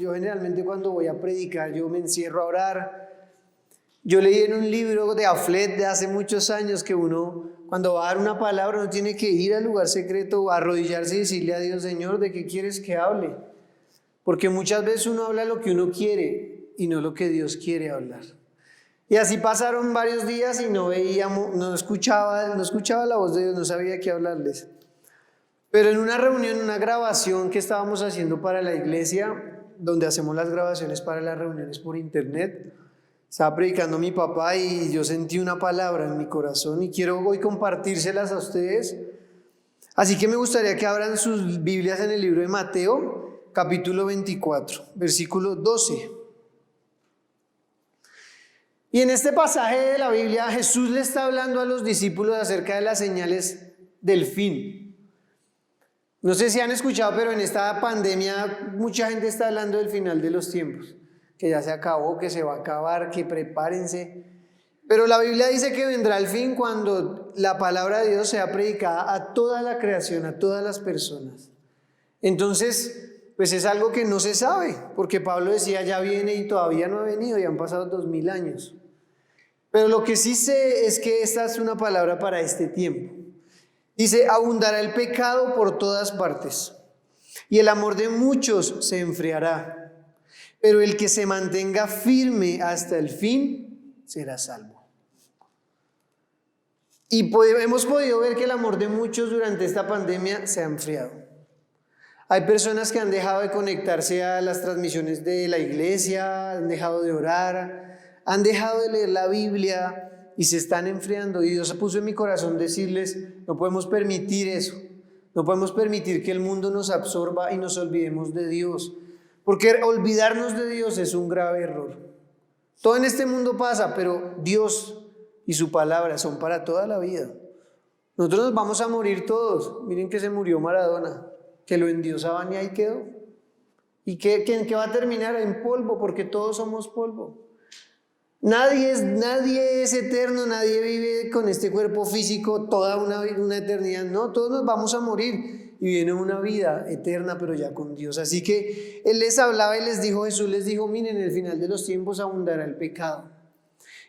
yo generalmente cuando voy a predicar, yo me encierro a orar. Yo leí en un libro de Aflet de hace muchos años que uno, cuando va a dar una palabra, uno tiene que ir al lugar secreto, arrodillarse y decirle a Dios: Señor, ¿de qué quieres que hable? Porque muchas veces uno habla lo que uno quiere y no lo que Dios quiere hablar. Y así pasaron varios días y no escuchaba la voz de Dios, no sabía qué hablarles. Pero en una reunión, una grabación que estábamos haciendo para la iglesia, donde hacemos las grabaciones para las reuniones por internet, estaba predicando mi papá y yo sentí una palabra en mi corazón y quiero hoy compartírselas a ustedes. Así que me gustaría que abran sus Biblias en el libro de Mateo, capítulo 24, versículo 12. Y en este pasaje de la Biblia, Jesús le está hablando a los discípulos acerca de las señales del fin. No sé si han escuchado, pero en esta pandemia mucha gente está hablando del final de los tiempos, que ya se acabó, que se va a acabar, que prepárense. Pero la Biblia dice que vendrá el fin cuando la palabra de Dios sea predicada a toda la creación, a todas las personas. Entonces, pues es algo que no se sabe, porque Pablo decía: ya viene, y todavía no ha venido, y han pasado 2000 años. Pero lo que sí sé es que esta es una palabra para este tiempo. Dice: abundará el pecado por todas partes, y el amor de muchos se enfriará, pero el que se mantenga firme hasta el fin será salvo. Y hemos podido ver que el amor de muchos durante esta pandemia se ha enfriado. Hay personas que han dejado de conectarse a las transmisiones de la iglesia, han dejado de orar, han dejado de leer la Biblia y se están enfriando. Y Dios puso en mi corazón decirles: no podemos permitir eso. No podemos permitir que el mundo nos absorba y nos olvidemos de Dios. Porque olvidarnos de Dios es un grave error. Todo en este mundo pasa, pero Dios y su palabra son para toda la vida. Nosotros nos vamos a morir todos. Miren que se murió Maradona, que lo endiosaban y ahí quedó. ¿Y qué va a terminar? En polvo, porque todos somos polvo. Nadie es eterno, nadie vive con este cuerpo físico toda una eternidad. No, todos nos vamos a morir y viene una vida eterna, pero ya con Dios. Así que Él les hablaba y Jesús les dijo: miren, en el final de los tiempos abundará el pecado.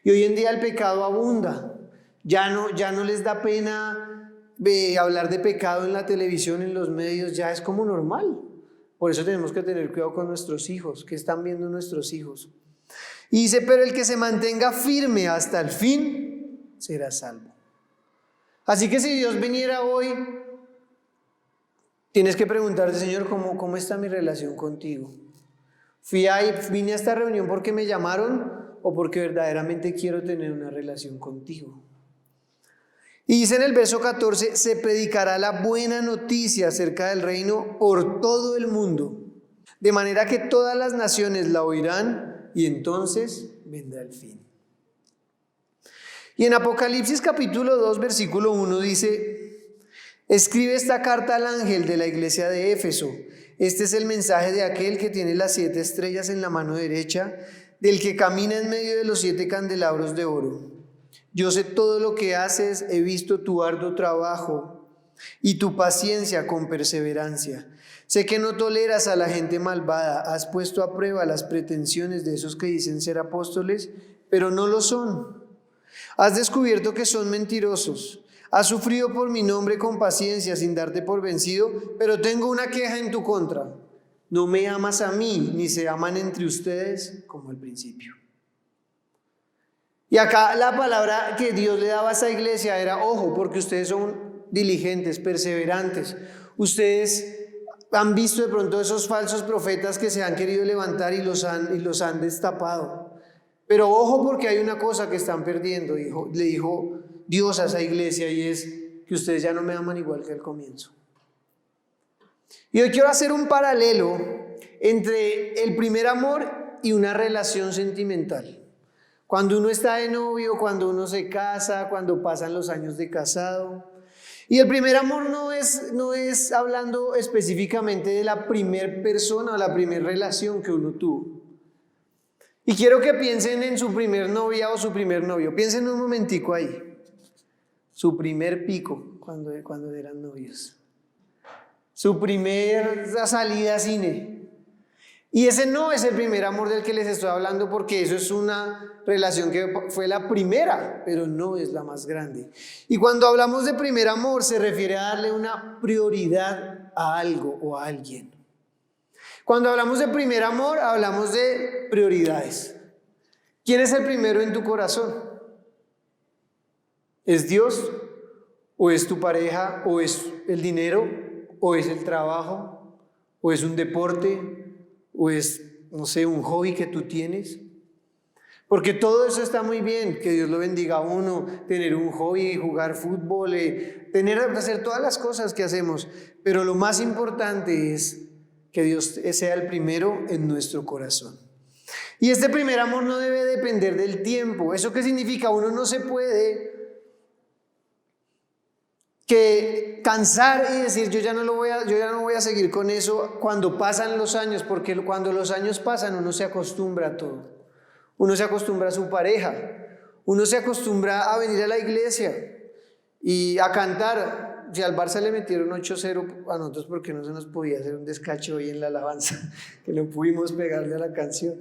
Y hoy en día el pecado abunda. Ya no les da pena hablar de pecado en la televisión, en los medios, ya es como normal. Por eso tenemos que tener cuidado con nuestros hijos, que están viendo nuestros hijos. Y dice: pero el que se mantenga firme hasta el fin será salvo. Así que si Dios viniera hoy, tienes que preguntarte: Señor, ¿cómo está mi relación contigo? ¿Vine a esta reunión porque me llamaron o porque verdaderamente quiero tener una relación contigo? Y dice en el verso 14: se predicará la buena noticia acerca del reino por todo el mundo, de manera que todas las naciones la oirán, y entonces vendrá el fin. Y en Apocalipsis capítulo 2, versículo 1 dice: escribe esta carta al ángel de la iglesia de Éfeso. Este es el mensaje de aquel que tiene las 7 estrellas en la mano derecha, del que camina en medio de los 7 candelabros de oro. Yo sé todo lo que haces, he visto tu arduo trabajo y tu paciencia con perseverancia. Sé que no toleras a la gente malvada, has puesto a prueba las pretensiones de esos que dicen ser apóstoles, pero no lo son. Has descubierto que son mentirosos. Has sufrido por mi nombre con paciencia sin darte por vencido, pero tengo una queja en tu contra. No me amas a mí, ni se aman entre ustedes como al principio. Y acá la palabra que Dios le daba a esa iglesia era: ojo, porque ustedes son diligentes, perseverantes. Ustedes han visto de pronto esos falsos profetas que se han querido levantar y los han destapado. Pero ojo, porque hay una cosa que están perdiendo, le dijo Dios a esa iglesia, y es que ustedes ya no me aman igual que al comienzo. Y hoy quiero hacer un paralelo entre el primer amor y una relación sentimental. Cuando uno está de novio, cuando uno se casa, cuando pasan los años de casado. Y el primer amor no es hablando específicamente de la primer persona o la primera relación que uno tuvo. Y quiero que piensen en su primer novia o su primer novio. Piensen un momentico ahí. Su primer pico cuando eran novios. Su primera salida a cine. Y ese no es el primer amor del que les estoy hablando, porque eso es una relación que fue la primera, pero no es la más grande. Y cuando hablamos de primer amor se refiere a darle una prioridad a algo o a alguien. Cuando hablamos de primer amor hablamos de prioridades. ¿Quién es el primero en tu corazón? ¿Es Dios? ¿O es tu pareja? ¿O es el dinero? ¿O es el trabajo? ¿O es un deporte? ¿O es, no sé, un hobby que tú tienes? Porque todo eso está muy bien, que Dios lo bendiga a uno, tener un hobby, jugar fútbol, hacer todas las cosas que hacemos. Pero lo más importante es que Dios sea el primero en nuestro corazón. Y este primer amor no debe depender del tiempo. ¿Eso qué significa? Uno no se puede cansar y decir yo ya no voy a seguir con eso cuando pasan los años, porque cuando los años pasan uno se acostumbra a todo. Uno se acostumbra a su pareja, uno se acostumbra a venir a la iglesia y a cantar. Si al Barça le metieron 8-0 a nosotros porque no se nos podía hacer un descache hoy en la alabanza, que no pudimos pegarle a la canción.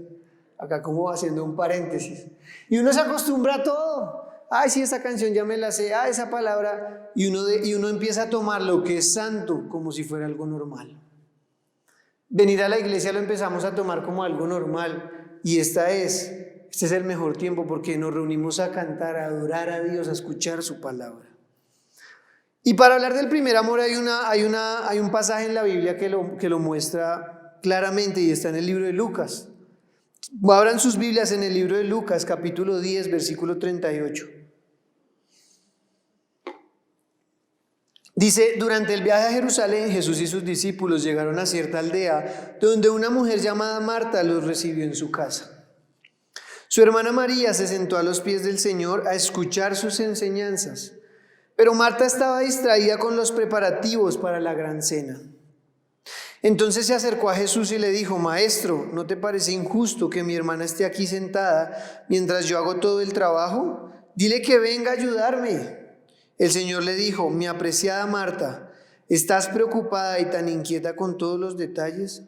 Acá como haciendo un paréntesis. Y uno se acostumbra a todo. Ay, sí, esa canción ya me la sé, esa palabra, y uno empieza a tomar lo que es santo como si fuera algo normal. Venir a la iglesia lo empezamos a tomar como algo normal, y este es el mejor tiempo porque nos reunimos a cantar, a adorar a Dios, a escuchar su palabra. Y para hablar del primer amor hay un pasaje en la Biblia que lo muestra claramente y está en el libro de Lucas. Abran sus Biblias en el libro de Lucas, capítulo 10, versículo 38. Dice, durante el viaje a Jerusalén, Jesús y sus discípulos llegaron a cierta aldea donde una mujer llamada Marta los recibió en su casa. Su hermana María se sentó a los pies del Señor a escuchar sus enseñanzas, pero Marta estaba distraída con los preparativos para la gran cena. Entonces se acercó a Jesús y le dijo, Maestro, ¿no te parece injusto que mi hermana esté aquí sentada mientras yo hago todo el trabajo? Dile que venga a ayudarme. El Señor le dijo, mi apreciada Marta, ¿estás preocupada y tan inquieta con todos los detalles?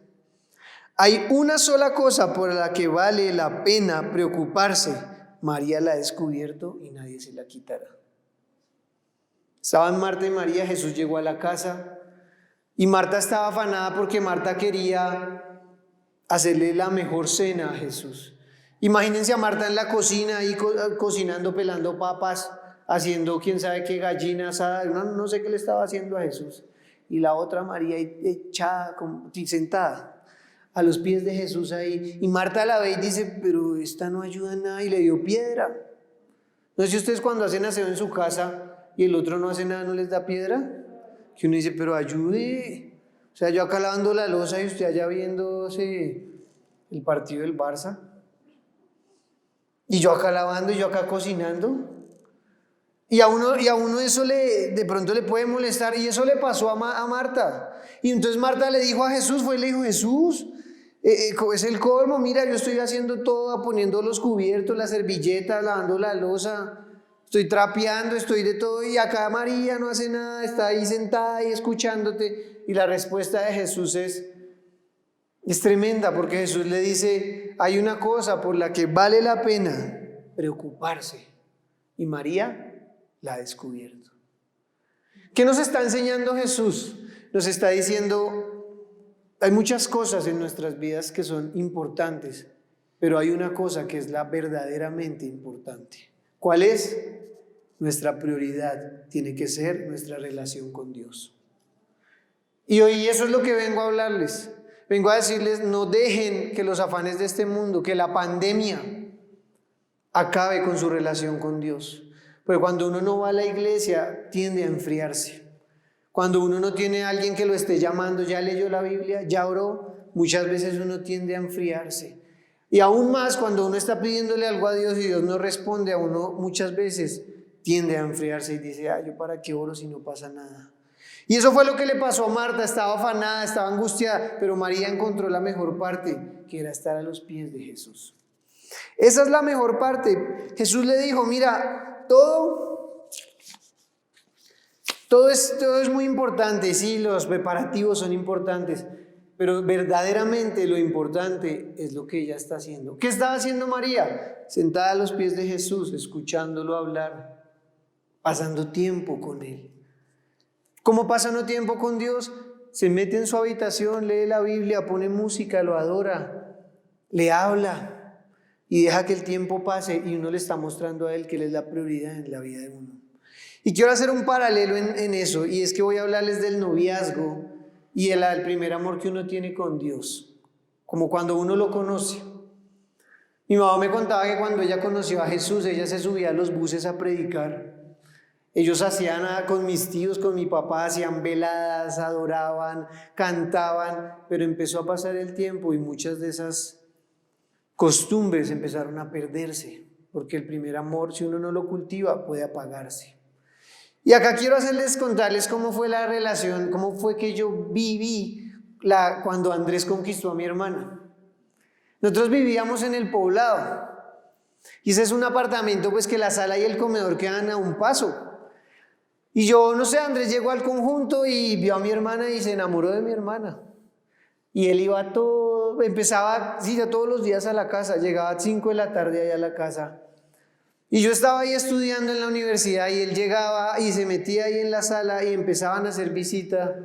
Hay una sola cosa por la que vale la pena preocuparse. María la ha descubierto y nadie se la quitará. Estaban Marta y María, Jesús llegó a la casa y Marta estaba afanada porque Marta quería hacerle la mejor cena a Jesús. Imagínense a Marta en la cocina ahí cocinando, pelando papas, haciendo quién sabe qué gallina asada, no sé qué le estaba haciendo a Jesús. Y la otra María echada, sentada a los pies de Jesús ahí. Y Marta la ve y dice, pero esta no ayuda en nada, y le dio piedra. No sé si ustedes cuando hacen aseo en su casa y el otro no hace nada, ¿no les da piedra? Que uno dice, pero ayude. O sea, yo acá lavando la loza y usted allá viéndose el partido del Barça. Y yo acá lavando y yo acá cocinando. Y a uno eso de pronto le puede molestar, y eso le pasó a Marta. Y entonces Marta le dijo a Jesús, le dijo, Jesús, es el colmo, mira, yo estoy haciendo todo, poniendo los cubiertos, las servilletas, lavando la loza, estoy trapeando, estoy de todo, y acá María no hace nada, está ahí sentada y escuchándote. Y la respuesta de Jesús es tremenda, porque Jesús le dice, hay una cosa por la que vale la pena preocuparse, y María la ha descubierto. ¿Qué nos está enseñando Jesús? Nos está diciendo, hay muchas cosas en nuestras vidas que son importantes, pero hay una cosa que es la verdaderamente importante. ¿Cuál es? Nuestra prioridad tiene que ser nuestra relación con Dios. Y hoy eso es lo que vengo a hablarles. Vengo a decirles, no dejen que los afanes de este mundo, que la pandemia acabe con su relación con Dios. Porque cuando uno no va a la iglesia, tiende a enfriarse. Cuando uno no tiene a alguien que lo esté llamando, ya leyó la Biblia, ya oró, muchas veces uno tiende a enfriarse. Y aún más cuando uno está pidiéndole algo a Dios y Dios no responde, a uno muchas veces tiende a enfriarse y dice, yo para qué oro si no pasa nada. Y eso fue lo que le pasó a Marta, estaba afanada, estaba angustiada, pero María encontró la mejor parte, que era estar a los pies de Jesús. Esa es la mejor parte. Jesús le dijo, mira, todo es muy importante, sí, los preparativos son importantes, pero verdaderamente lo importante es lo que ella está haciendo. ¿Qué estaba haciendo María? Sentada a los pies de Jesús, escuchándolo hablar, pasando tiempo con Él. ¿Cómo pasando tiempo con Dios? Se mete en su habitación, lee la Biblia, pone música, lo adora, le habla y deja que el tiempo pase y uno le está mostrando a Él que Él es la prioridad en la vida de uno. Y quiero hacer un paralelo en eso, y es que voy a hablarles del noviazgo y el primer amor que uno tiene con Dios, como cuando uno lo conoce. Mi mamá me contaba que cuando ella conoció a Jesús, ella se subía a los buses a predicar. Ellos hacían con mis tíos, con mi papá, hacían veladas, adoraban, cantaban, pero empezó a pasar el tiempo y muchas de esas costumbres empezaron a perderse, porque el primer amor, si uno no lo cultiva, puede apagarse. Y acá quiero contarles cómo fue la relación, cómo fue que yo viví cuando Andrés conquistó a mi hermana. Nosotros vivíamos en el poblado, y ese es un apartamento pues que la sala y el comedor quedan a un paso. Y yo, no sé, Andrés llegó al conjunto y vio a mi hermana y se enamoró de mi hermana. Y él iba empezaba ya todos los días a la casa, llegaba a 5 de la tarde allá a la casa. Y yo estaba ahí estudiando en la universidad y él llegaba y se metía ahí en la sala y empezaban a hacer visita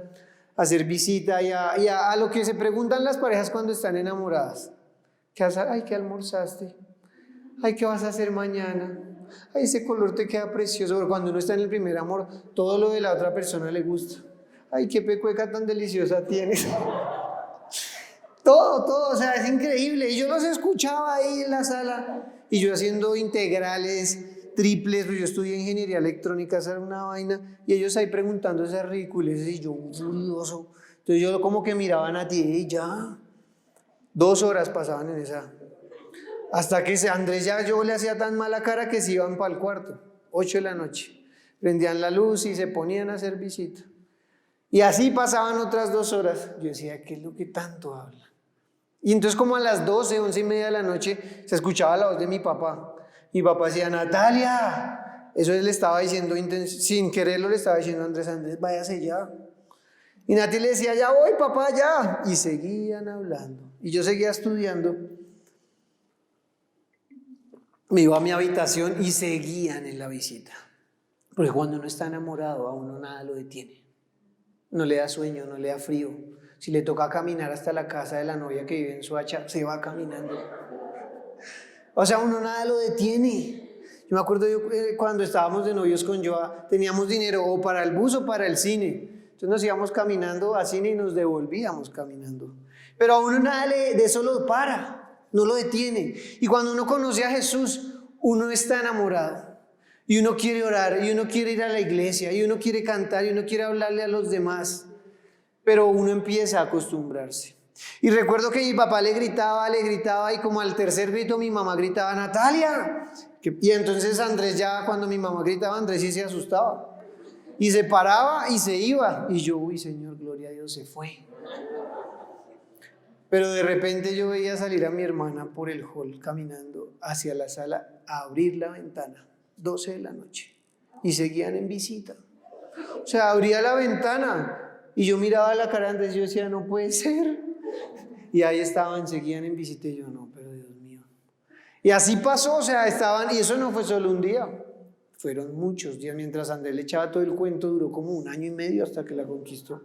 y a lo que se preguntan las parejas cuando están enamoradas. Ay, ¿qué almorzaste? Ay, ¿qué vas a hacer mañana? Ay, ese color te queda precioso. Pero cuando uno está en el primer amor, todo lo de la otra persona le gusta. Ay, qué pecueca tan deliciosa tienes. Todo, o sea, es increíble. Y yo los escuchaba ahí en la sala y yo haciendo integrales, triples, pues yo estudié ingeniería electrónica, esa era una vaina, y ellos ahí preguntando esas ridiculeces y yo furioso. Entonces yo como que miraban a ti y ya. 2 horas pasaban en esa. Hasta que Andrés yo le hacía tan mala cara que se iban para el cuarto, 8 de la noche. Prendían la luz y se ponían a hacer visita. Y así pasaban otras 2 horas. Yo decía, ¿qué es lo que tanto habla? Y entonces como a las 12, 11:30 de la noche se escuchaba la voz de mi papá. Mi papá decía, Natalia. Eso él le estaba diciendo, sin quererlo le estaba diciendo a Andrés, váyase ya. Y Nati le decía, ya voy papá, ya. Y seguían hablando. Y yo seguía estudiando. Me iba a mi habitación y seguían en la visita. Porque cuando uno está enamorado, a uno nada lo detiene. No le da sueño, no le da frío. Si le toca caminar hasta la casa de la novia que vive en Soacha, se va caminando. O sea, uno nada lo detiene. Yo me acuerdo cuando estábamos de novios con Joa, teníamos dinero o para el bus o para el cine. Entonces nos íbamos caminando al cine y nos devolvíamos caminando. Pero a uno nada de eso lo para, no lo detiene. Y cuando uno conoce a Jesús, uno está enamorado. Y uno quiere orar, y uno quiere ir a la iglesia, y uno quiere cantar, y uno quiere hablarle a los demás. Pero uno empieza a acostumbrarse. Y recuerdo que mi papá le gritaba, y como al tercer grito mi mamá gritaba, Natalia. Y entonces Andrés ya, cuando mi mamá gritaba, Andrés sí se asustaba. Y se paraba y se iba. Y yo, uy, Señor, gloria a Dios, se fue. Pero de repente yo veía salir a mi hermana por el hall, caminando hacia la sala, a abrir la ventana, 12 de la noche. Y seguían en visita. O sea, abría la ventana y yo miraba la cara de Andrés y yo decía, no puede ser. Y ahí estaban, seguían en visita y yo, no, pero Dios mío. Y así pasó, o sea, estaban, y eso no fue solo un día, fueron muchos días. Mientras Andrés le echaba todo el cuento, duró como 1 año y medio hasta que la conquistó.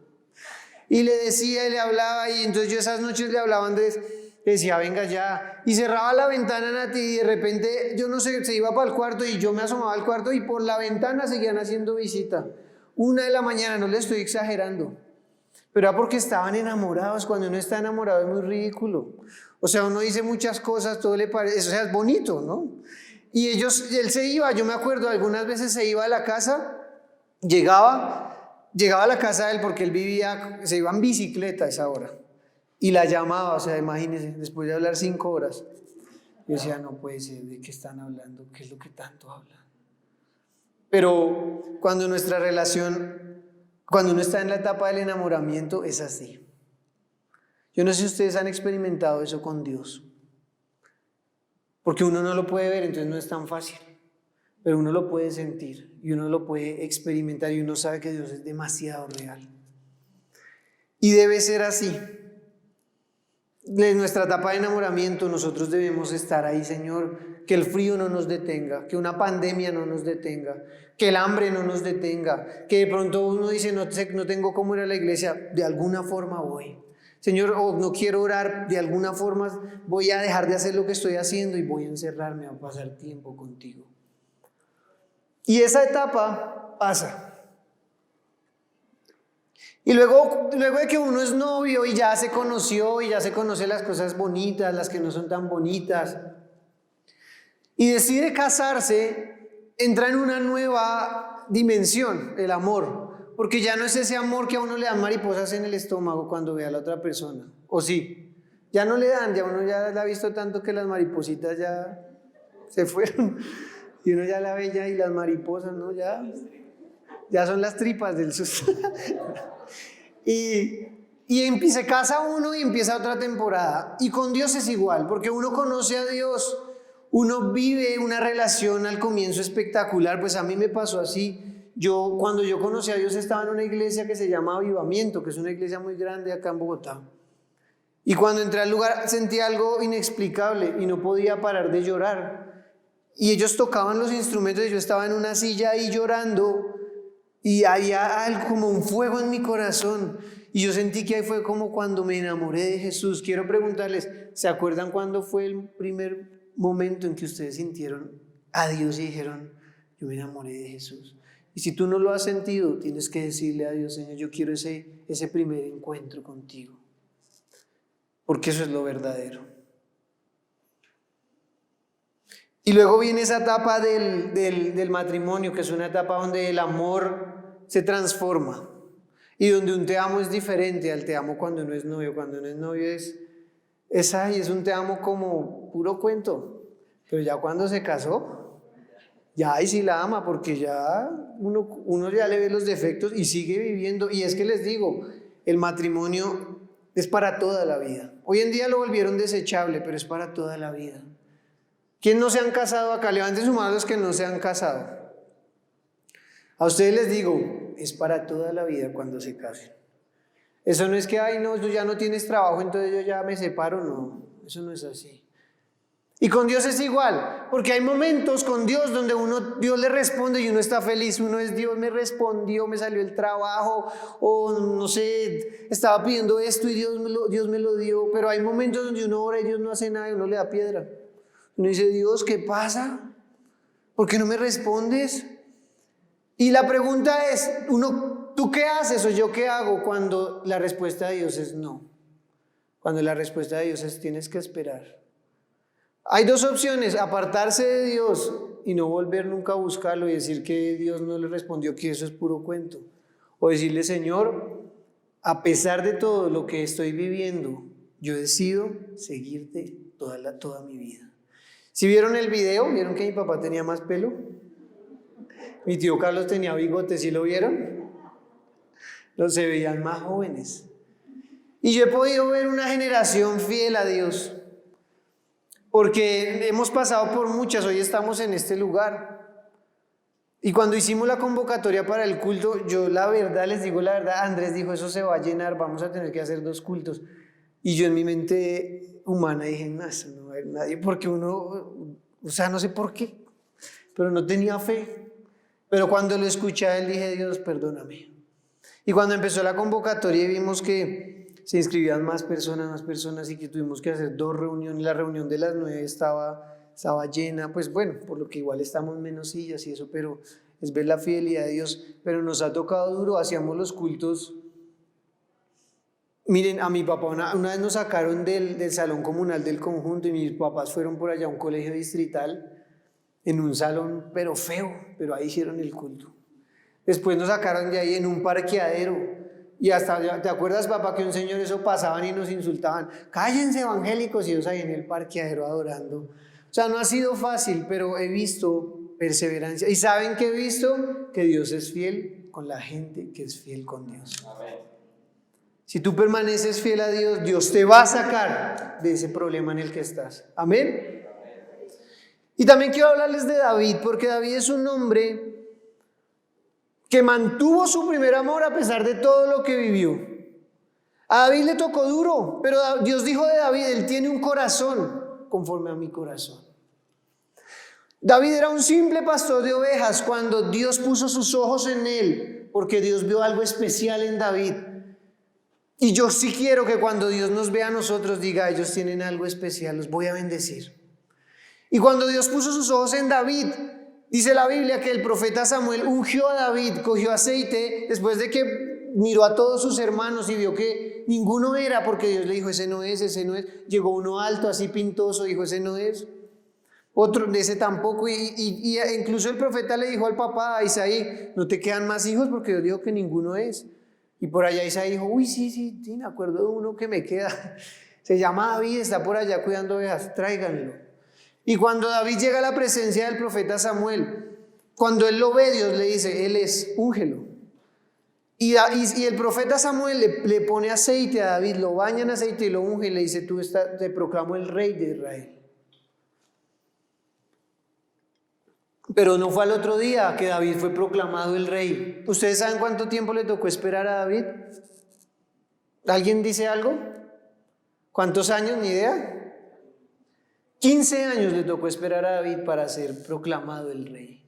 Y le decía y le hablaba, y entonces yo esas noches le hablaba a Andrés, le decía, venga ya, y cerraba la ventana, Nati, y de repente, yo no sé, se iba para el cuarto y yo me asomaba al cuarto y por la ventana seguían haciendo visita. 1 de la mañana, no le estoy exagerando. Pero era porque estaban enamorados. Cuando uno está enamorado es muy ridículo. O sea, uno dice muchas cosas, todo le parece, o sea, es bonito, ¿no? Y él se iba, yo me acuerdo, algunas veces se iba a la casa, llegaba a la casa de él porque él se iba en bicicleta a esa hora. Y la llamaba, o sea, imagínense, después de hablar 5 horas. Yo decía, no puede ser, ¿de qué están hablando? ¿Qué es lo que tanto hablan? Pero cuando uno está en la etapa del enamoramiento, es así. Yo no sé si ustedes han experimentado eso con Dios. Porque uno no lo puede ver, entonces no es tan fácil. Pero uno lo puede sentir y uno lo puede experimentar y uno sabe que Dios es demasiado real. Y debe ser así. En nuestra etapa de enamoramiento nosotros debemos estar ahí, Señor, que el frío no nos detenga, que una pandemia no nos detenga, que el hambre no nos detenga, que de pronto uno dice no tengo cómo ir a la iglesia, de alguna forma voy. Señor, no quiero orar, de alguna forma voy a dejar de hacer lo que estoy haciendo y voy a encerrarme a pasar tiempo contigo. Y esa etapa pasa. Y luego de que uno es novio y ya se conoció y ya se conoce las cosas bonitas, las que no son tan bonitas, y decide casarse, entra en una nueva dimensión, el amor, porque ya no es ese amor que a uno le dan mariposas en el estómago cuando ve a la otra persona, ¿o sí? Ya no le dan, ya uno ya la ha visto tanto que las maripositas ya se fueron, y uno ya la ve ya y las mariposas, ¿no? Ya son las tripas del susto. Y se casa uno y empieza otra temporada. Y con Dios es igual, porque uno conoce a Dios, uno vive una relación al comienzo espectacular. Pues a mí me pasó así. Cuando yo conocí a Dios estaba en una iglesia que se llama Avivamiento, que es una iglesia muy grande acá en Bogotá. Y cuando entré al lugar sentí algo inexplicable y no podía parar de llorar. Y ellos tocaban los instrumentos y yo estaba en una silla ahí llorando. Y había algo como un fuego en mi corazón. Y yo sentí que ahí fue como cuando me enamoré de Jesús. Quiero preguntarles, ¿se acuerdan cuándo fue el primer momento en que ustedes sintieron a Dios y dijeron, yo me enamoré de Jesús? Y si tú no lo has sentido, tienes que decirle a Dios, Señor, yo quiero ese primer encuentro contigo. Porque eso es lo verdadero. Y luego viene esa etapa del matrimonio, que es una etapa donde el amor se transforma y donde un te amo es diferente al te amo cuando uno es novio. Cuando uno es novio es un te amo como puro cuento, pero ya cuando se casó, ya ahí sí la ama, porque ya uno ya le ve los defectos y sigue viviendo. Y es que les digo, el matrimonio es para toda la vida. Hoy en día lo volvieron desechable, pero es para toda la vida. ¿Quién no se han casado acá? Levanten su mano los que no se han casado. A ustedes les digo, es para toda la vida cuando se casen. Eso no es que, ay no, tú ya no tienes trabajo, entonces yo ya me separo. No, eso no es así. Y con Dios es igual, porque hay momentos con Dios donde Dios le responde y uno está feliz. Uno es, Dios me respondió, me salió el trabajo, o no sé, estaba pidiendo esto y Dios me lo dio. Pero hay momentos donde uno ora y Dios no hace nada y uno le da piedra. Uno dice, Dios, ¿qué pasa? ¿Por qué no me respondes? Y la pregunta es, ¿tú qué haces o yo qué hago cuando la respuesta de Dios es no? Cuando la respuesta de Dios es tienes que esperar. Hay dos opciones, apartarse de Dios y no volver nunca a buscarlo y decir que Dios no le respondió, que eso es puro cuento. O decirle, Señor, a pesar de todo lo que estoy viviendo, yo decido seguirte toda mi vida. ¿Sí vieron el video? ¿Vieron que mi papá tenía más pelo? Mi tío Carlos tenía bigote, ¿sí lo vieron? Se veían más jóvenes. Y yo he podido ver una generación fiel a Dios, porque hemos pasado por muchas, hoy estamos en este lugar. Y cuando hicimos la convocatoria para el culto, yo la verdad, les digo la verdad, Andrés dijo, eso se va a llenar, vamos a tener que hacer 2 cultos. Y yo en mi mente humana dije, no, eso no va a haber nadie, porque no sé por qué, pero no tenía fe. Pero cuando lo escuché a él dije, Dios, perdóname. Y cuando empezó la convocatoria y vimos que se inscribían más personas y que tuvimos que hacer 2 reuniones, la reunión de las 9 estaba llena, pues bueno, por lo que igual estamos menos sillas y eso, pero es ver la fidelidad de Dios. Pero nos ha tocado duro, hacíamos los cultos. Miren, a mi papá una vez nos sacaron del salón comunal del conjunto y mis papás fueron por allá a un colegio distrital en un salón pero feo, pero ahí hicieron el culto. Después nos sacaron de ahí en un parqueadero y hasta, ¿te acuerdas, papá, que un señor eso pasaban y nos insultaban? Cállense, evangélicos, y ellos ahí en el parqueadero adorando. O sea, no ha sido fácil, pero he visto perseverancia. ¿Y saben qué he visto? Que Dios es fiel con la gente que es fiel con Dios. Amén. Si tú permaneces fiel a Dios, Dios te va a sacar de ese problema en el que estás. Amén. Y también quiero hablarles de David, porque David es un hombre que mantuvo su primer amor a pesar de todo lo que vivió. A David le tocó duro, pero Dios dijo de David, él tiene un corazón conforme a mi corazón. David era un simple pastor de ovejas cuando Dios puso sus ojos en él, porque Dios vio algo especial en David. Y yo sí quiero que cuando Dios nos vea a nosotros diga, ellos tienen algo especial, los voy a bendecir. Y cuando Dios puso sus ojos en David, dice la Biblia que el profeta Samuel ungió a David, cogió aceite, después de que miró a todos sus hermanos y vio que ninguno era, porque Dios le dijo, ese no es. Llegó uno alto, así pintoso, dijo, ese no es. Otro, de ese tampoco. Y incluso el profeta le dijo al papá, a Isaí, no te quedan más hijos porque Dios dijo que ninguno es. Y por allá Isaí dijo, uy, sí, me acuerdo de uno que me queda. Se llama David, está por allá cuidando ovejas, tráiganlo. Y cuando David llega a la presencia del profeta Samuel, cuando él lo ve, Dios le dice, él es, úngelo. Y el profeta Samuel le pone aceite a David, lo baña en aceite y lo unge y le dice, te proclamo el rey de Israel. Pero no fue al otro día que David fue proclamado el rey. ¿Ustedes saben cuánto tiempo le tocó esperar a David? ¿Alguien dice algo? ¿Cuántos años? Ni idea. 15 años le tocó esperar a David para ser proclamado el rey.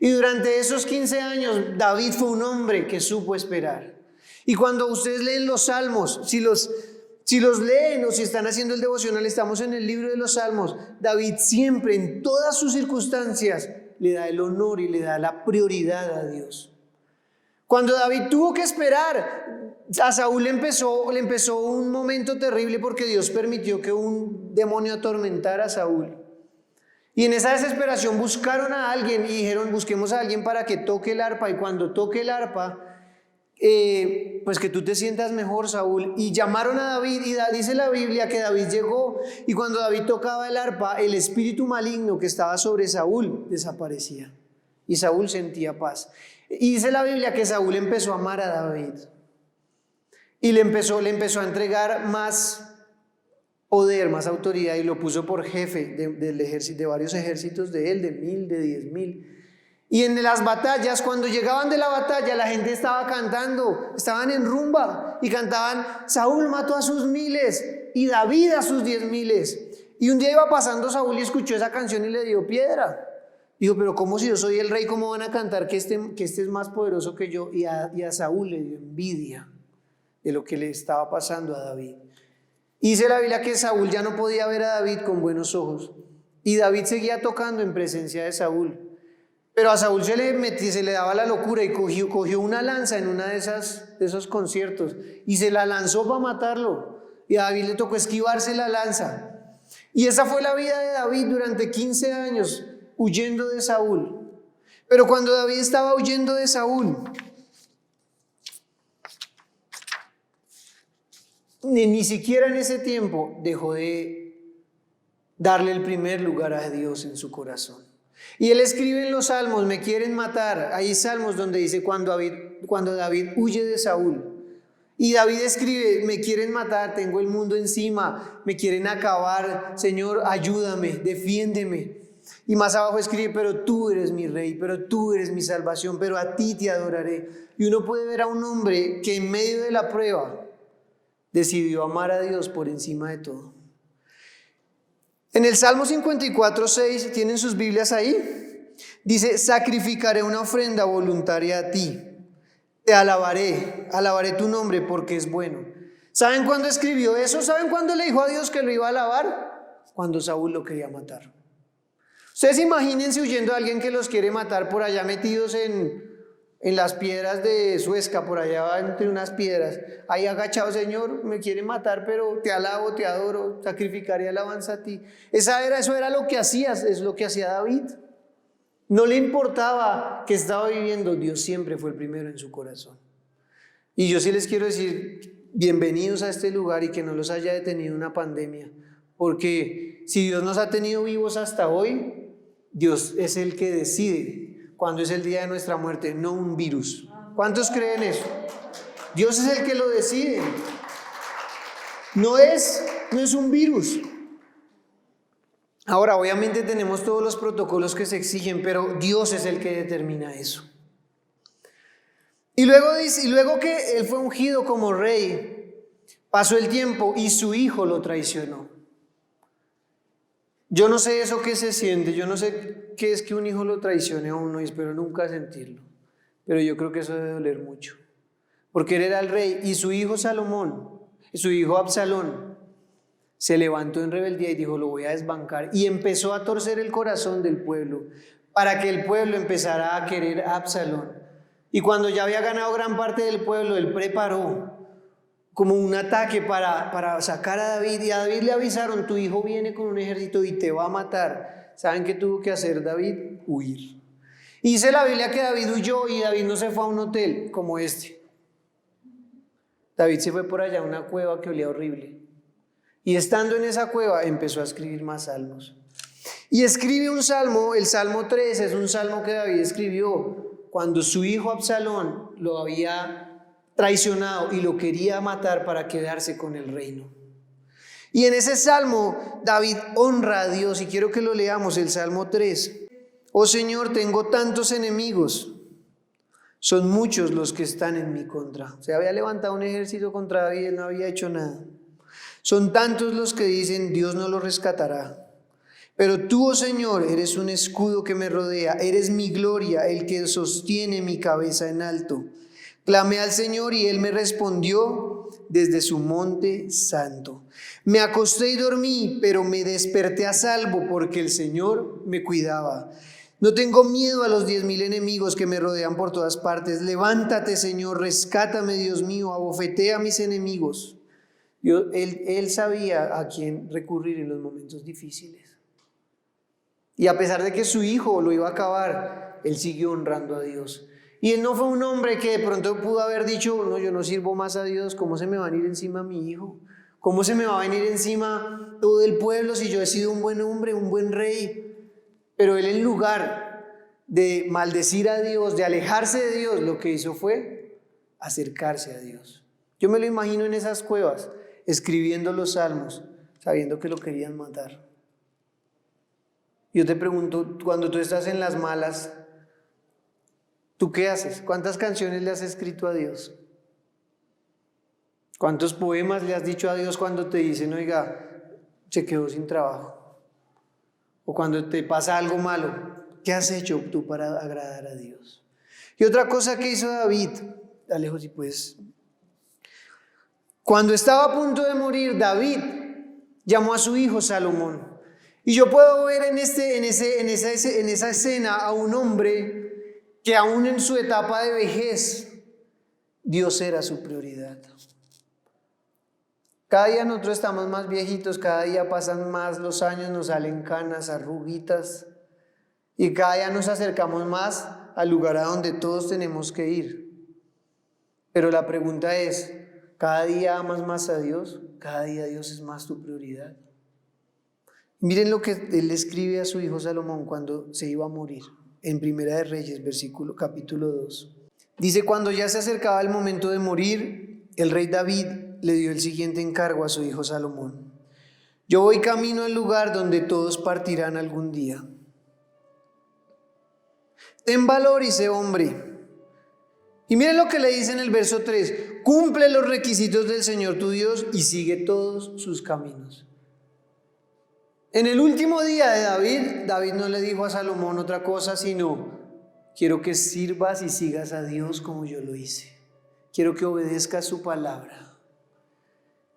Y durante esos 15 años David fue un hombre que supo esperar. Y cuando ustedes leen los salmos, si los leen o si están haciendo el devocional, estamos en el libro de los salmos, David siempre en todas sus circunstancias le da el honor y le da la prioridad a Dios. Cuando David tuvo que esperar, a Saúl le empezó un momento terrible porque Dios permitió que un demonio atormentara a Saúl. Y en esa desesperación buscaron a alguien y dijeron, busquemos a alguien para que toque el arpa. Y cuando toque el arpa, pues que tú te sientas mejor, Saúl. Y llamaron a David y dice la Biblia que David llegó y cuando David tocaba el arpa, el espíritu maligno que estaba sobre Saúl desaparecía. Y Saúl sentía paz. Y dice la Biblia que Saúl empezó a amar a David. Y le empezó a entregar más poder, más autoridad y lo puso por jefe del ejército, de varios ejércitos de él, de 1000, de 10,000. Y en las batallas, cuando llegaban de la batalla, la gente estaba cantando, estaban en rumba y cantaban, Saúl mató a sus 1000 y David a sus 10,000. Y un día iba pasando Saúl y escuchó esa canción y le dio piedra. Dijo, pero ¿cómo si yo soy el rey, cómo van a cantar que este es más poderoso que yo? Y a Saúl le dio envidia de lo que le estaba pasando a David. Y dice la Biblia que Saúl ya no podía ver a David con buenos ojos. Y David seguía tocando en presencia de Saúl. Pero a Saúl se le daba la locura y cogió una lanza en una de esos conciertos y se la lanzó para matarlo. Y a David le tocó esquivarse la lanza. Y esa fue la vida de David durante 15 años, huyendo de Saúl. Pero cuando David estaba huyendo de Saúl, ni siquiera en ese tiempo dejó de darle el primer lugar a Dios en su corazón. Y él escribe en los salmos, me quieren matar. Hay salmos donde dice cuando David huye de Saúl. Y David escribe, me quieren matar, tengo el mundo encima, me quieren acabar, Señor, ayúdame, defiéndeme. Y más abajo escribe, pero tú eres mi rey, pero tú eres mi salvación, pero a ti te adoraré. Y uno puede ver a un hombre que en medio de la prueba decidió amar a Dios por encima de todo. En el Salmo 54:6, ¿tienen sus Biblias ahí? Dice, sacrificaré una ofrenda voluntaria a ti. Te alabaré tu nombre porque es bueno. ¿Saben cuándo escribió eso? ¿Saben cuándo le dijo a Dios que lo iba a alabar? Cuando Saúl lo quería matar. Ustedes imagínense huyendo a alguien que los quiere matar por allá metidos en las piedras de Suezca, por allá entre unas piedras, ahí agachado, Señor, me quiere matar, pero te alabo, te adoro, sacrificaré alabanza a ti. Eso era lo que hacías, es lo que hacía David. No le importaba que estaba viviendo, Dios siempre fue el primero en su corazón. Y yo sí les quiero decir, bienvenidos a este lugar y que no los haya detenido una pandemia, porque si Dios nos ha tenido vivos hasta hoy, Dios es el que decide cuando es el día de nuestra muerte, no un virus. ¿Cuántos creen eso? Dios es el que lo decide. No es un virus. Ahora, obviamente tenemos todos los protocolos que se exigen, pero Dios es el que determina eso. Y luego que él fue ungido como rey, Pasó el tiempo y su hijo lo traicionó. Yo no sé eso qué se siente, yo no sé qué es que un hijo lo traicione a uno y espero nunca sentirlo, pero yo creo que eso debe doler mucho, porque él era el rey y su hijo Salomón, su hijo Absalón, se levantó en rebeldía y dijo: lo voy a desbancar, y empezó a torcer el corazón del pueblo para que el pueblo empezara a querer a Absalón. Y cuando ya había ganado gran parte del pueblo, él preparó como un ataque para sacar a David, y a David le avisaron: tu hijo viene con un ejército y te va a matar. ¿Saben qué tuvo que hacer David? Huir. Y dice la Biblia que David huyó, y David no se fue a un hotel como este. David se fue por allá a una cueva que olía horrible, y estando en esa cueva empezó a escribir más salmos. Y escribe un salmo, el Salmo 3, es un salmo que David escribió cuando su hijo Absalón lo había traicionado y lo quería matar para quedarse con el reino. Y en ese salmo David honra a Dios, y quiero que lo leamos, el Salmo 3. Oh Señor, tengo tantos enemigos, son muchos los que están en mi contra. Se había levantado un ejército contra David, él no había hecho nada. Son tantos los que dicen: Dios no lo rescatará. Pero tú, oh Señor, eres un escudo que me rodea, eres mi gloria, el que sostiene mi cabeza en alto. Clamé al Señor y Él me respondió desde su monte santo. Me acosté y dormí, pero me desperté a salvo porque el Señor me cuidaba. No tengo miedo a los 10,000 enemigos que me rodean por todas partes. Levántate, Señor, rescátame, Dios mío, abofetea a mis enemigos. Él sabía a quién recurrir en los momentos difíciles. Y a pesar de que su hijo lo iba a acabar, él siguió honrando a Dios. Y él no fue un hombre que de pronto pudo haber dicho: no, yo no sirvo más a Dios, ¿cómo se me va a venir encima mi hijo? ¿Cómo se me va a venir encima todo el pueblo si yo he sido un buen hombre, un buen rey? Pero él, en lugar de maldecir a Dios, de alejarse de Dios, lo que hizo fue acercarse a Dios. Yo me lo imagino en esas cuevas, escribiendo los salmos, sabiendo que lo querían matar. Yo te pregunto, cuando tú estás en las malas, ¿tú qué haces? ¿Cuántas canciones le has escrito a Dios? ¿Cuántos poemas le has dicho a Dios cuando te dicen: oiga, se quedó sin trabajo? O cuando te pasa algo malo, ¿qué has hecho tú para agradar a Dios? Y otra cosa que hizo David, Alejo, si puedes. Cuando estaba a punto de morir, David llamó a su hijo Salomón. Y yo puedo ver en esa escena a un hombre que aún en su etapa de vejez, Dios era su prioridad. Cada día nosotros estamos más viejitos, cada día pasan más los años, nos salen canas, arruguitas, y cada día nos acercamos más al lugar a donde todos tenemos que ir. Pero la pregunta es: ¿cada día amas más a Dios? ¿Cada día Dios es más tu prioridad? Miren lo que él escribe a su hijo Salomón cuando se iba a morir, en Primera de Reyes, capítulo 2. Dice: cuando ya se acercaba el momento de morir, el rey David le dio el siguiente encargo a su hijo Salomón: yo voy camino al lugar donde todos partirán algún día. Ten valor y sé hombre. Y miren lo que le dice en el verso 3: cumple los requisitos del Señor tu Dios y sigue todos sus caminos. En el último día de David no le dijo a Salomón otra cosa sino: quiero que sirvas y sigas a Dios como yo lo hice. Quiero que obedezcas su palabra.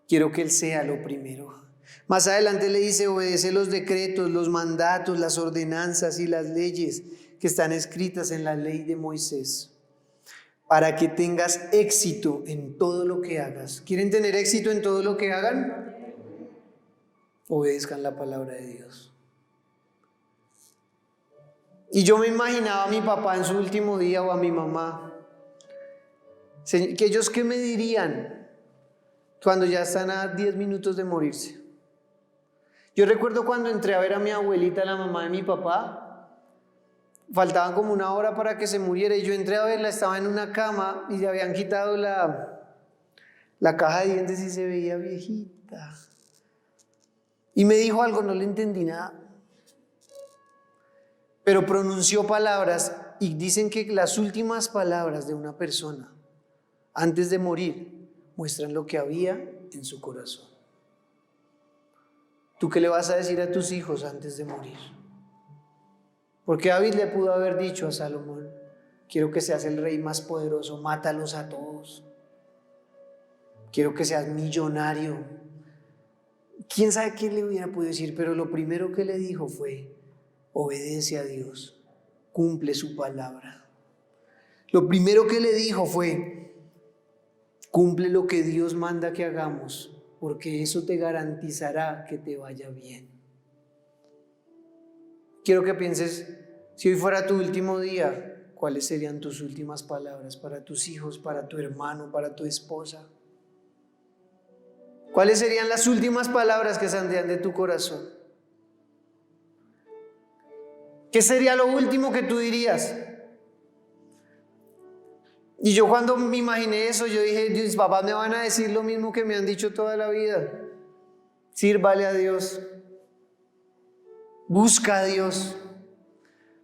Quiero que Él sea lo primero. Más adelante le dice: obedece los decretos, los mandatos, las ordenanzas y las leyes que están escritas en la ley de Moisés, para que tengas éxito en todo lo que hagas. ¿Quieren tener éxito en todo lo que hagan? Obedezcan la palabra de Dios. Y yo me imaginaba a mi papá en su último día, o a mi mamá, que ellos qué me dirían cuando ya están a 10 minutos de morirse. Yo recuerdo cuando entré a ver a mi abuelita, la mamá de mi papá, faltaban como 1 hora para que se muriera, y yo entré a verla, estaba en una cama y le habían quitado la caja de dientes y se veía viejita. Y me dijo algo, no le entendí nada, pero pronunció palabras, y dicen que las últimas palabras de una persona antes de morir muestran lo que había en su corazón. ¿Tú qué le vas a decir a tus hijos antes de morir? Porque David le pudo haber dicho a Salomón: quiero que seas el rey más poderoso, mátalos a todos. Quiero que seas millonario. ¿Quién sabe qué le hubiera podido decir? Pero lo primero que le dijo fue: obedece a Dios, cumple su palabra. Lo primero que le dijo fue: cumple lo que Dios manda que hagamos, porque eso te garantizará que te vaya bien. Quiero que pienses, si hoy fuera tu último día, ¿cuáles serían tus últimas palabras para tus hijos, para tu hermano, para tu esposa? ¿Cuáles serían las últimas palabras que saldrían de tu corazón? ¿Qué sería lo último que tú dirías? Y yo cuando me imaginé eso, yo dije: mis papás me van a decir lo mismo que me han dicho toda la vida. Sírvale a Dios. Busca a Dios.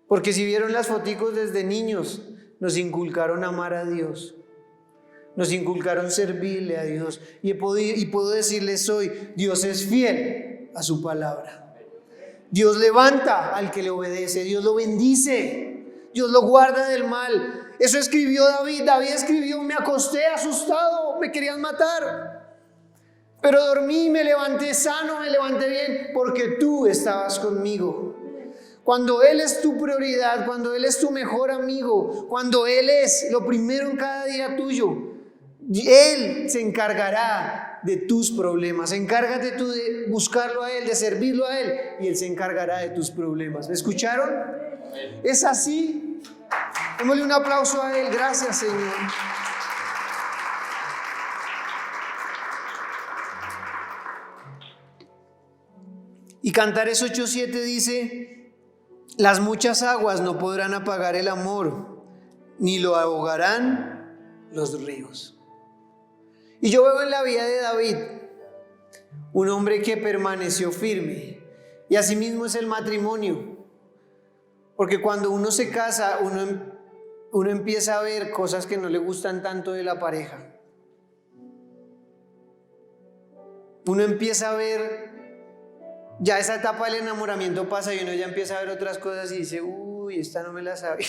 Porque si vieron las foticos desde niños, nos inculcaron amar a Dios. Nos inculcaron servirle a Dios. Y puedo decirles hoy: Dios es fiel a su palabra. Dios levanta al que le obedece. Dios lo bendice. Dios lo guarda del mal. Eso escribió David. David escribió: me acosté asustado, me querían matar, pero dormí, me levanté sano, me levanté bien, porque tú estabas conmigo. Cuando Él es tu prioridad, cuando Él es tu mejor amigo, cuando Él es lo primero en cada día tuyo, Él se encargará de tus problemas. Encárgate tú de buscarlo a Él, de servirlo a Él, y Él se encargará de tus problemas. ¿Me escucharon? Es así. Démosle un aplauso a Él. Gracias, Señor. Y Cantares 8:7 dice: las muchas aguas no podrán apagar el amor, ni lo ahogarán los ríos. Y yo veo en la vida de David un hombre que permaneció firme, y asimismo es el matrimonio. Porque cuando uno se casa, uno empieza a ver cosas que no le gustan tanto de la pareja. Uno empieza a ver, ya esa etapa del enamoramiento pasa y uno ya empieza a ver otras cosas y dice: uy, esta no me la sabía.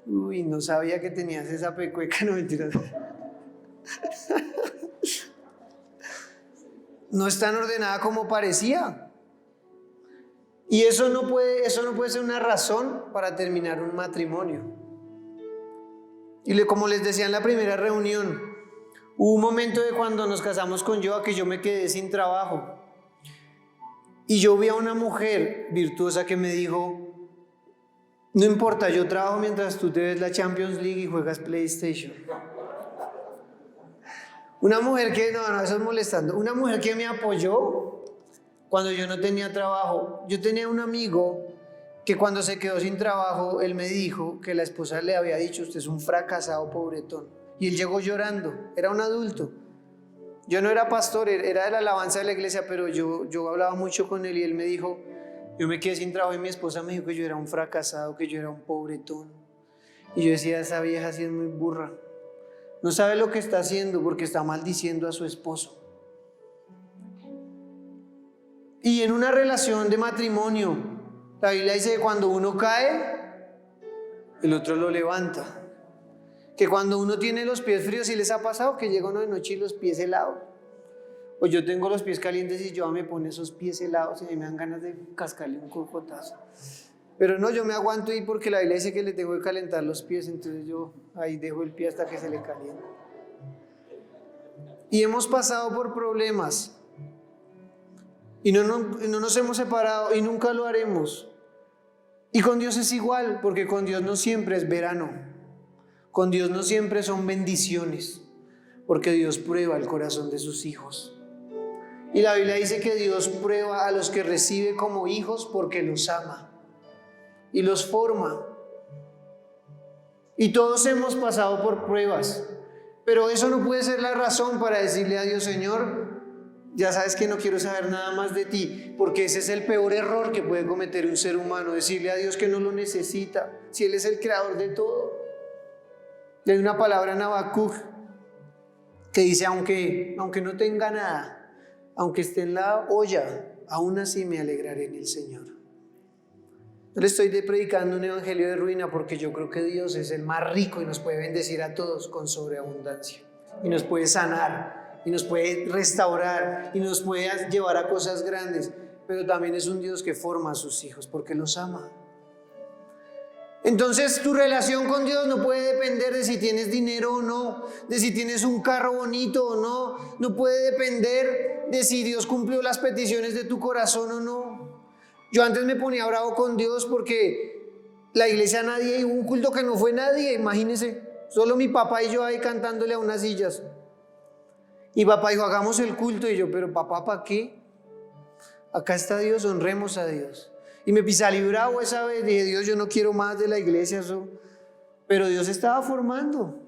Uy, no sabía que tenías esa pecueca. No, mentiras. No es tan ordenada como parecía. Y eso no puede ser una razón para terminar un matrimonio. Y como les decía en la primera reunión, hubo un momento de cuando nos casamos con Joa que yo me quedé sin trabajo. Y yo vi a una mujer virtuosa que me dijo: no importa, yo trabajo mientras tú te ves la Champions League y juegas PlayStation. Una mujer que, no, eso es molestando. Una mujer que me apoyó cuando yo no tenía trabajo. Yo tenía un amigo que cuando se quedó sin trabajo, él me dijo que la esposa le había dicho: usted es un fracasado pobretón. Y él llegó llorando, era un adulto. Yo no era pastor, era de la alabanza de la iglesia, pero yo hablaba mucho con él y él me dijo: yo me quedé sin trabajo y mi esposa me dijo que yo era un fracasado, que yo era un pobretón. Y yo decía: esa vieja sí es muy burra. No sabe lo que está haciendo porque está maldiciendo a su esposo. Y en una relación de matrimonio, la Biblia dice que cuando uno cae, el otro lo levanta. Que cuando uno tiene los pies fríos, ¿sí les ha pasado que llega uno de noche y los pies helados? O yo tengo los pies calientes y yo me pone esos pies helados y a mí me dan ganas de cascarle un cocotazo. Pero no, yo me aguanto ahí porque la Biblia dice que le tengo que calentar los pies, entonces yo ahí dejo el pie hasta que se le caliente. Y hemos pasado por problemas. Y no nos hemos separado y nunca lo haremos. Y con Dios es igual, porque con Dios no siempre es verano. Con Dios no siempre son bendiciones, porque Dios prueba el corazón de sus hijos. Y la Biblia dice que Dios prueba a los que recibe como hijos porque los ama y los forma. Y todos hemos pasado por pruebas, pero eso no puede ser la razón para decirle a Dios: Señor, ya sabes que no quiero saber nada más de ti, porque ese es el peor error que puede cometer un ser humano, decirle a Dios que no lo necesita, si Él es el creador de todo. Y hay una palabra en Habacuc que dice, aunque no tenga nada, aunque esté en la olla, aún así me alegraré en el Señor. No le estoy predicando un evangelio de ruina, porque yo creo que Dios es el más rico y nos puede bendecir a todos con sobreabundancia, y nos puede sanar, y nos puede restaurar, y nos puede llevar a cosas grandes, pero también es un Dios que forma a sus hijos porque los ama. Entonces tu relación con Dios no puede depender de si tienes dinero o no, de si tienes un carro bonito o no, no puede depender de si Dios cumplió las peticiones de tu corazón o no. Yo antes me ponía bravo con Dios porque la iglesia nadie, hubo un culto que no fue nadie, imagínense, solo mi papá y yo ahí cantándole a unas sillas. Y papá dijo, hagamos el culto, y yo, pero papá, ¿para qué? Acá está Dios, honremos a Dios. Y me salí bravo esa vez, dije, Dios, yo no quiero más de la iglesia, eso. Pero Dios estaba formando.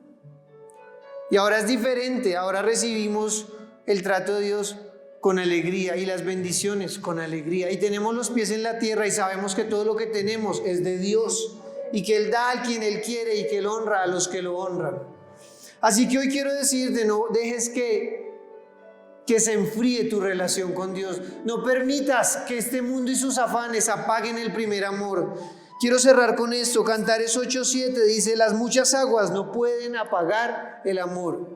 Y ahora es diferente, ahora recibimos el trato de Dios con alegría y las bendiciones con alegría. Y tenemos los pies en la tierra y sabemos que todo lo que tenemos es de Dios y que Él da a quien Él quiere y que Él honra a los que lo honran. Así que hoy quiero decirte, no dejes que se enfríe tu relación con Dios. No permitas que este mundo y sus afanes apaguen el primer amor. Quiero cerrar con esto. Cantares 8:7 dice, las muchas aguas no pueden apagar el amor.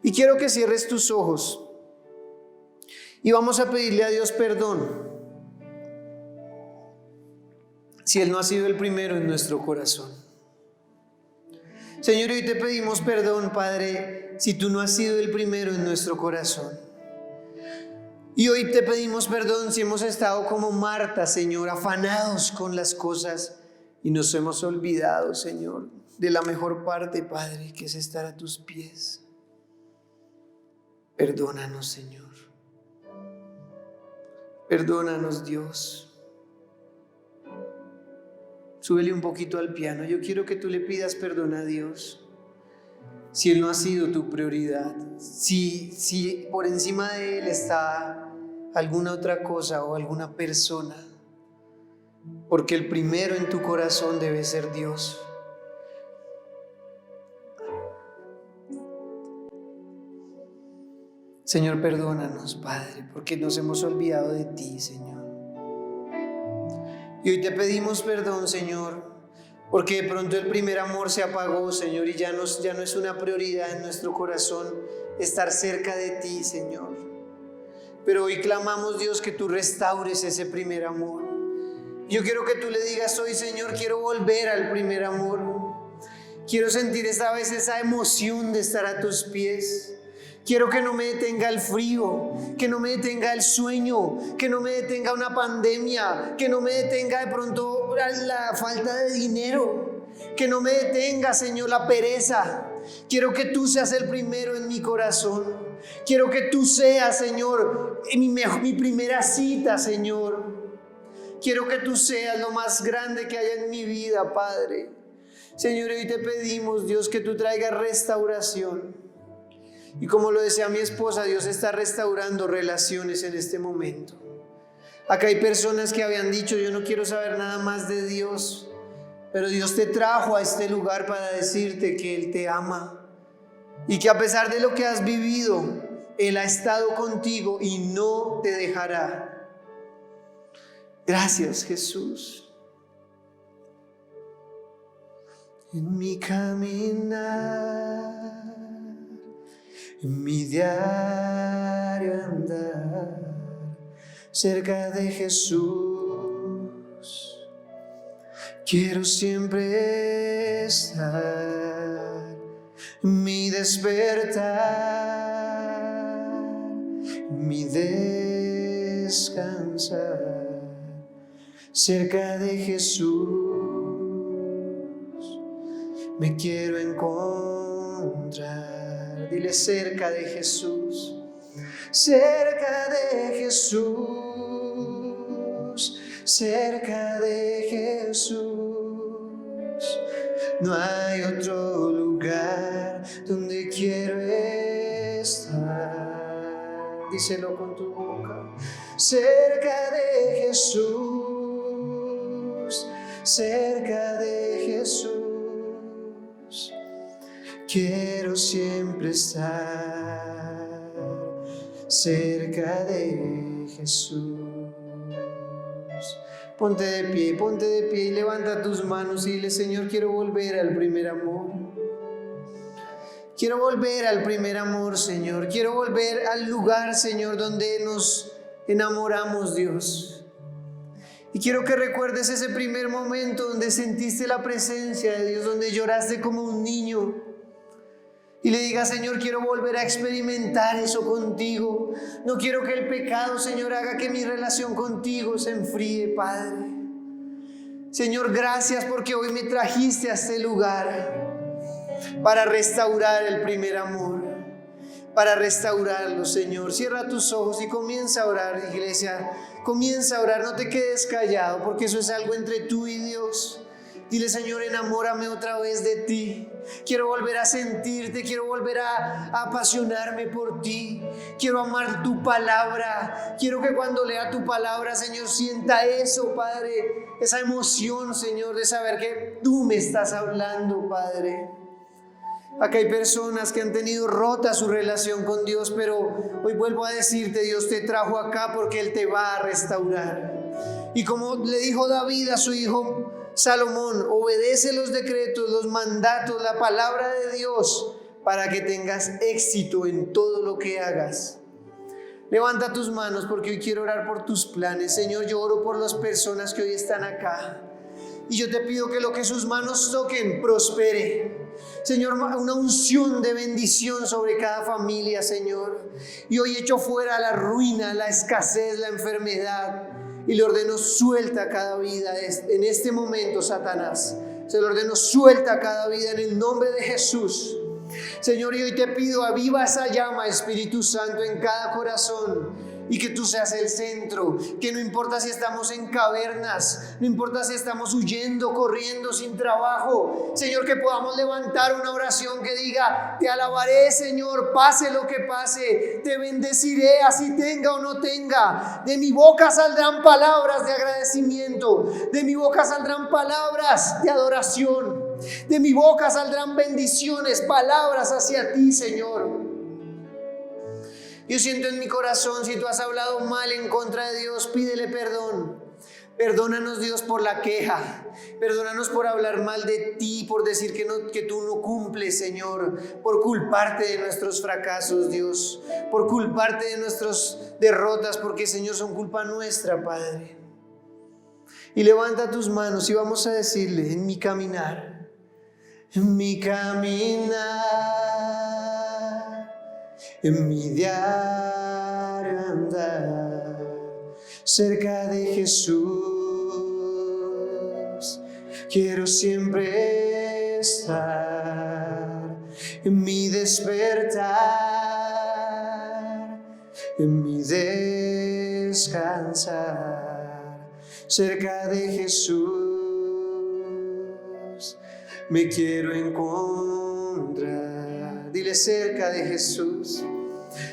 Y quiero que cierres tus ojos y vamos a pedirle a Dios perdón si Él no ha sido el primero en nuestro corazón. Señor, hoy te pedimos perdón, Padre, si tú no has sido el primero en nuestro corazón. Y hoy te pedimos perdón si hemos estado como Marta, Señor, afanados con las cosas y nos hemos olvidado, Señor, de la mejor parte, Padre, que es estar a tus pies. Perdónanos, Señor. Perdónanos, Dios. Súbele un poquito al piano. Yo quiero que tú le pidas perdón a Dios si Él no ha sido tu prioridad, si por encima de Él está alguna otra cosa o alguna persona, porque el primero en tu corazón debe ser Dios. Señor, perdónanos, Padre, porque nos hemos olvidado de ti, Señor. Y hoy te pedimos perdón, Señor, porque de pronto el primer amor se apagó, Señor, y ya no es una prioridad en nuestro corazón estar cerca de ti, Señor. Pero hoy clamamos, Dios, que tú restaures ese primer amor. Yo quiero que tú le digas hoy, Señor, quiero volver al primer amor. Quiero sentir esta vez esa emoción de estar a tus pies. Quiero que no me detenga el frío, que no me detenga el sueño, que no me detenga una pandemia, que no me detenga de pronto la falta de dinero, que no me detenga, Señor, la pereza. Quiero que tú seas el primero en mi corazón. Quiero que tú seas, Señor, mi primera cita, Señor. Quiero que tú seas lo más grande que haya en mi vida, Padre. Señor, hoy te pedimos, Dios, que tú traigas restauración. Y como lo decía mi esposa, Dios está restaurando relaciones en este momento. Acá hay personas que habían dicho, yo no quiero saber nada más de Dios. Pero Dios te trajo a este lugar para decirte que Él te ama. Y que a pesar de lo que has vivido, Él ha estado contigo y no te dejará. Gracias, Jesús. En mi caminar, en mi diario andar, cerca de Jesús, quiero siempre estar. Mi despertar, mi descansar, cerca de Jesús, me quiero encontrar. Dile, cerca de Jesús, cerca de Jesús, cerca de Jesús. No hay otro lugar donde quiero estar. Díselo con tu boca. Cerca de Jesús, cerca de Jesús, quiero quiero siempre estar cerca de Jesús. Ponte de pie y levanta tus manos y dile: Señor, quiero volver al primer amor. Quiero volver al primer amor, Señor. Quiero volver al lugar, Señor, donde nos enamoramos, Dios. Y quiero que recuerdes ese primer momento donde sentiste la presencia de Dios, donde lloraste como un niño. Y le digas: Señor, quiero volver a experimentar eso contigo. No quiero que el pecado, Señor, haga que mi relación contigo se enfríe, Padre. Señor, gracias porque hoy me trajiste a este lugar para restaurar el primer amor, para restaurarlo, Señor. Cierra tus ojos y comienza a orar, iglesia. Comienza a orar, no te quedes callado, porque eso es algo entre tú y Dios. Dile: Señor, enamórame otra vez de ti. Quiero volver a sentirte, quiero volver a apasionarme por ti. Quiero amar tu palabra. Quiero que cuando lea tu palabra, Señor, sienta eso, Padre. Esa emoción, Señor, de saber que tú me estás hablando, Padre. Acá hay personas que han tenido rota su relación con Dios, pero hoy vuelvo a decirte: Dios te trajo acá porque Él te va a restaurar. Y como le dijo David a su hijo Salomón, obedece los decretos, los mandatos, la palabra de Dios, para que tengas éxito en todo lo que hagas. Levanta tus manos porque hoy quiero orar por tus planes. Señor, yo oro por las personas que hoy están acá. Y yo te pido que lo que sus manos toquen prospere. Señor, una unción de bendición sobre cada familia, Señor. Y hoy echo fuera la ruina, la escasez, la enfermedad. Y le ordeno: suelta cada vida en este momento, Satanás. Se lo ordeno: suelta cada vida en el nombre de Jesús. Señor, y hoy te pido: aviva esa llama, Espíritu Santo, en cada corazón. Y que tú seas el centro, que no importa si estamos en cavernas, no importa si estamos huyendo, corriendo, sin trabajo, Señor, que podamos levantar una oración que diga: te alabaré, Señor, pase lo que pase, te bendeciré, así tenga o no tenga. De mi boca saldrán palabras de agradecimiento, de mi boca saldrán palabras de adoración, de mi boca saldrán bendiciones, palabras hacia ti, Señor. Yo siento en mi corazón, si tú has hablado mal en contra de Dios, pídele perdón. Perdónanos, Dios, por la queja. Perdónanos por hablar mal de ti, por decir que tú no cumples, Señor. Por culparte de nuestros fracasos, Dios. Por culparte de nuestras derrotas, porque, Señor, son culpa nuestra, Padre. Y levanta tus manos y vamos a decirle: en mi caminar, en mi diario andar cerca de Jesús, quiero siempre estar. En mi despertar, en mi descansar, cerca de Jesús me quiero encontrar. Dile: cerca de Jesús,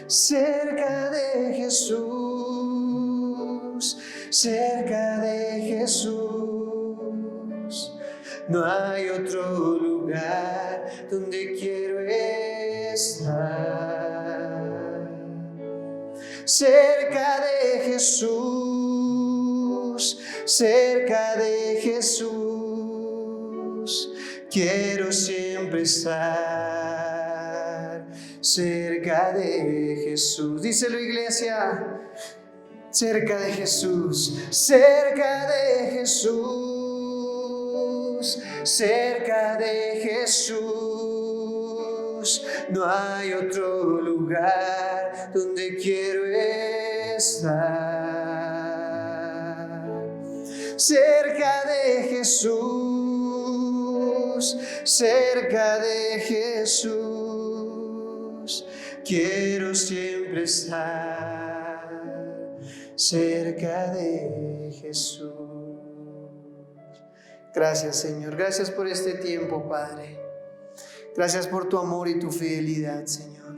cerca de Jesús, cerca de Jesús. No hay otro lugar donde quiero estar. Cerca de Jesús, cerca de Jesús, quiero siempre estar. Cerca de Jesús. Díselo, iglesia. Cerca de Jesús, cerca de Jesús, cerca de Jesús. No hay otro lugar donde quiero estar. Cerca de Jesús, cerca de Jesús, quiero siempre estar. Cerca de Jesús. Gracias, Señor. Gracias por este tiempo, Padre. Gracias por tu amor y tu fidelidad, Señor.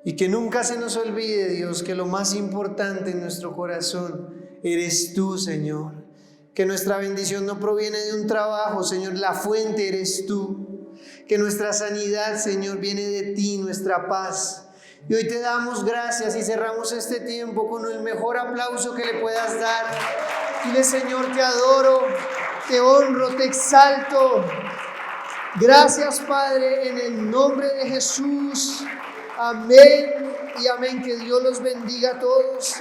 Y que nunca se nos olvide, Dios, que lo más importante en nuestro corazón eres tú, Señor. Que nuestra bendición no proviene de un trabajo, Señor. La fuente eres tú. que nuestra sanidad, Señor, viene de ti, nuestra paz. Y hoy te damos gracias y cerramos este tiempo con el mejor aplauso que le puedas dar. Dile, Señor, te adoro, te honro, te exalto. Gracias, Padre, en el nombre de Jesús. Amén y amén. Que Dios los bendiga a todos.